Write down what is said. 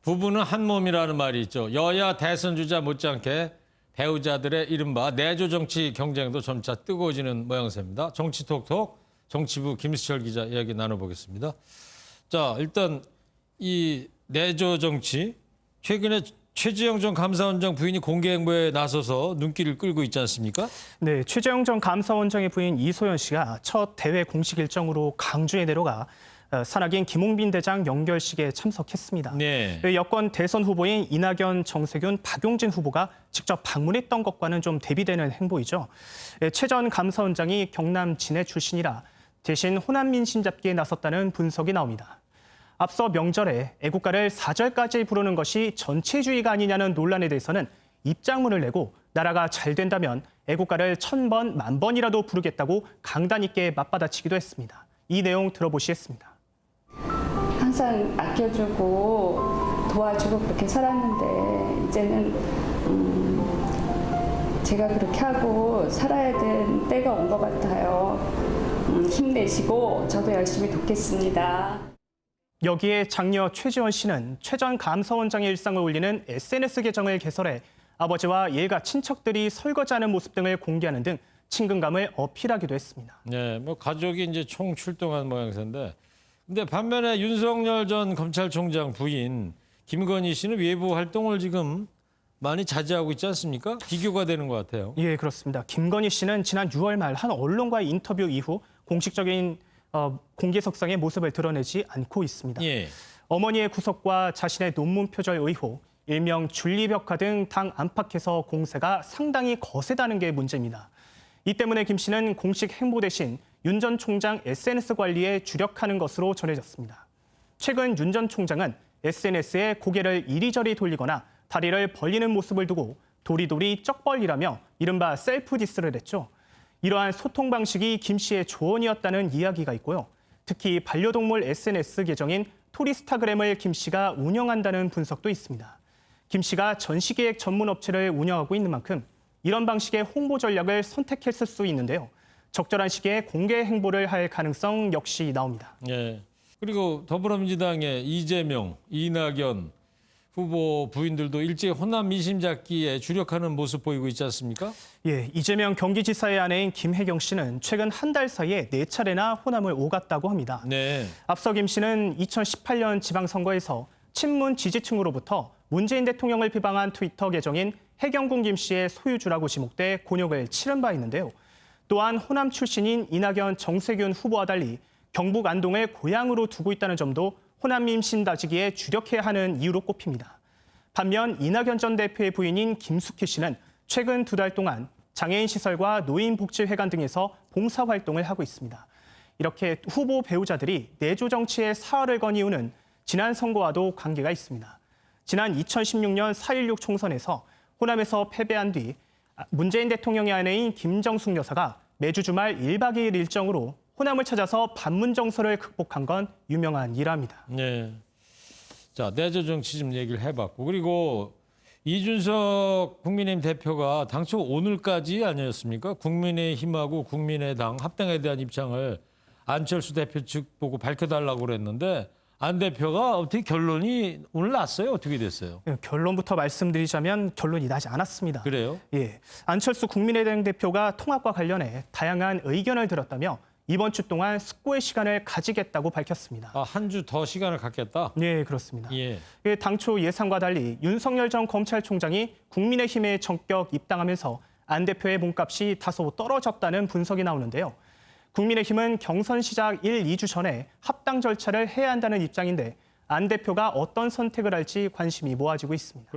부부는 한 몸이라는 말이 있죠. 여야 대선 주자 못지않게 배우자들의 이른바 내조 정치 경쟁도 점차 뜨거워지는 모양새입니다. 정치톡톡 정치부 김수철 기자 이야기 나눠보겠습니다. 자, 일단 이 내조 정치 최근에 최재형 전 감사원장 부인이 공개 행보에 나서서 눈길을 끌고 있지 않습니까? 네, 최재형 전 감사원장의 부인 이소연 씨가 첫 대회 공식 일정으로 강주에 내려가 산악인 김홍빈 대장 연결식에 참석했습니다. 네. 여권 대선 후보인 이낙연, 정세균, 박용진 후보가 직접 방문했던 것과는 좀 대비되는 행보이죠. 최 전 감사원장이 경남 진해 출신이라 대신 호남 민심 잡기에 나섰다는 분석이 나옵니다. 앞서 명절에 애국가를 4절까지 부르는 것이 전체주의가 아니냐는 논란에 대해서는 입장문을 내고 나라가 잘 된다면 애국가를 1000번, 10,000번이라도 부르겠다고 강단 있게 맞받아치기도 했습니다. 이 내용 들어보시겠습니다. 항상 아껴주고 도와주고 그렇게 살았는데 이제는 제가 그렇게 하고 살아야 될 때가 온 것 같아요. 힘내시고 저도 열심히 돕겠습니다. 여기에 장녀 최지원 씨는 최 전 감사원장의 일상을 올리는 SNS 계정을 개설해 아버지와 일가 친척들이 설거지하는 모습 등을 공개하는 등 친근감을 어필하기도 했습니다. 네, 뭐 가족이 이제 총 출동한 모양새인데, 근데 반면에 윤석열 전 검찰총장 부인 김건희 씨는 외부 활동을 지금 많이 자제하고 있지 않습니까? 비교가 되는 것 같아요. 예, 그렇습니다. 김건희 씨는 지난 6월 말 한 언론과의 인터뷰 이후 공식적인 공개석상의 모습을 드러내지 않고 있습니다. 예. 어머니의 구속과 자신의 논문 표절 의혹, 일명 줄리벽화 등 당 안팎에서 공세가 상당히 거세다는 게 문제입니다. 이 때문에 김 씨는 공식 행보 대신 윤 전 총장 SNS 관리에 주력하는 것으로 전해졌습니다. 최근 윤 전 총장은 SNS에 고개를 이리저리 돌리거나 다리를 벌리는 모습을 두고 도리도리 쩍벌리라며 이른바 셀프 디스를 했죠. 이러한 소통 방식이 김 씨의 조언이었다는 이야기가 있고요. 특히 반려동물 SNS 계정인 토리스타그램을 김 씨가 운영한다는 분석도 있습니다. 김 씨가 전시기획 전문 업체를 운영하고 있는 만큼 이런 방식의 홍보 전략을 선택했을 수 있는데요. 적절한 시기에 공개 행보를 할 가능성 역시 나옵니다. 예. 그리고 더불어민주당의 이재명, 이낙연 후보 부인들도 일제히 호남 민심 잡기에 주력하는 모습 보이고 있지 않습니까? 예, 이재명 경기지사의 아내인 김혜경 씨는 최근 한 달 사이에 4차례나 호남을 오갔다고 합니다. 네. 앞서 김 씨는 2018년 지방선거에서 친문 지지층으로부터 문재인 대통령을 비방한 트위터 계정인 해경군 김 씨의 소유주라고 지목돼 곤욕을 치른 바 있는데요. 또한 호남 출신인 이낙연, 정세균 후보와 달리 경북 안동을 고향으로 두고 있다는 점도 호남 민심 다지기에 주력해야 하는 이유로 꼽힙니다. 반면 이낙연 전 대표의 부인인 김숙희 씨는 최근 2달 동안 장애인 시설과 노인복지회관 등에서 봉사활동을 하고 있습니다. 이렇게 후보 배우자들이 내조 정치에 사활을 건 이유는 지난 선거와도 관계가 있습니다. 지난 2016년 4.16 총선에서 호남에서 패배한 뒤 문재인 대통령의 아내인 김정숙 여사가 매주 주말 1박 2일 일정으로 호남을 찾아서 반문 정서를 극복한 건 유명한 일화입니다. 네. 자, 내조 정치 좀 얘기를 해봤고, 그리고 이준석 국민의힘 대표가 당초 오늘까지 아니었습니까? 국민의힘하고 국민의당 합당에 대한 입장을 안철수 대표 측 보고 밝혀달라고 그랬는데 안 대표가 어떻게 결론이 오늘 났어요? 어떻게 됐어요? 결론부터 말씀드리자면 결론이 나지 않았습니다. 그래요? 예, 안철수 국민의당 대표가 통합과 관련해 다양한 의견을 들었다며 이번 주 동안 숙고의 시간을 가지겠다고 밝혔습니다. 아, 한 주 더 시간을 갖겠다? 네, 그렇습니다. 예. 당초 예상과 달리 윤석열 전 검찰총장이 국민의힘에 전격 입당하면서 안 대표의 몸값이 다소 떨어졌다는 분석이 나오는데요. 국민의힘은 경선 시작 1, 2주 전에 합당 절차를 해야 한다는 입장인데 안 대표가 어떤 선택을 할지 관심이 모아지고 있습니다.